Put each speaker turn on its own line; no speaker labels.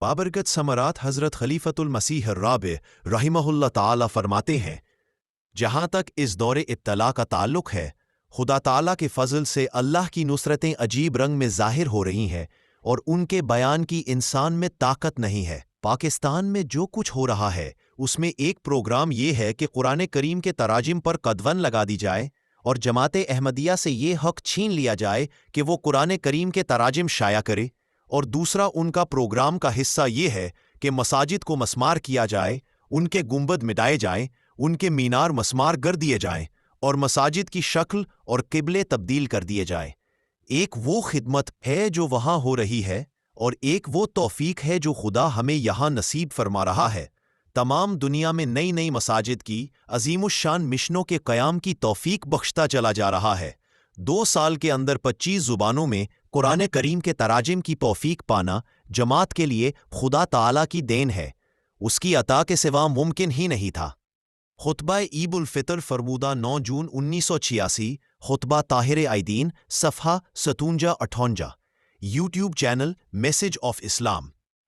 بابرکت ثمرات حضرت خلیفۃ المسیح الرابع رحمہ اللہ تعالی فرماتے ہیں، جہاں تک اس دور ابتلا کا تعلق ہے، خدا تعالی کے فضل سے اللہ کی نصرتیں عجیب رنگ میں ظاہر ہو رہی ہیں اور ان کے بیان کی انسان میں طاقت نہیں ہے۔ پاکستان میں جو کچھ ہو رہا ہے اس میں ایک پروگرام یہ ہے کہ قرآن کریم کے تراجم پر قدغن لگا دی جائے اور جماعت احمدیہ سے یہ حق چھین لیا جائے کہ وہ قرآن کریم کے تراجم شائع کرے، اور دوسرا ان کا پروگرام کا حصہ یہ ہے کہ مساجد کو مسمار کیا جائے، ان کے گنبد مٹائے جائیں، ان کے مینار مسمار گر دیے جائیں اور مساجد کی شکل اور قبلے تبدیل کر دیے جائیں۔ ایک وہ خدمت ہے جو وہاں ہو رہی ہے اور ایک وہ توفیق ہے جو خدا ہمیں یہاں نصیب فرما رہا ہے۔ تمام دنیا میں نئی نئی مساجد کی عظیم الشان مشنوں کے قیام کی توفیق بخشتا چلا جا رہا ہے۔ 2 سال کے اندر 25 زبانوں میں قرآن کریم کے تراجم کی توفیق پانا جماعت کے لیے خدا تعالی کی دین ہے، اس کی عطا کے سوا ممکن ہی نہیں تھا۔ خطبہ عید الفطر فرمودہ 9 جون 1986، خطبہ طاہر عیدین، صفحہ 57-58، YouTube channel message of Islam.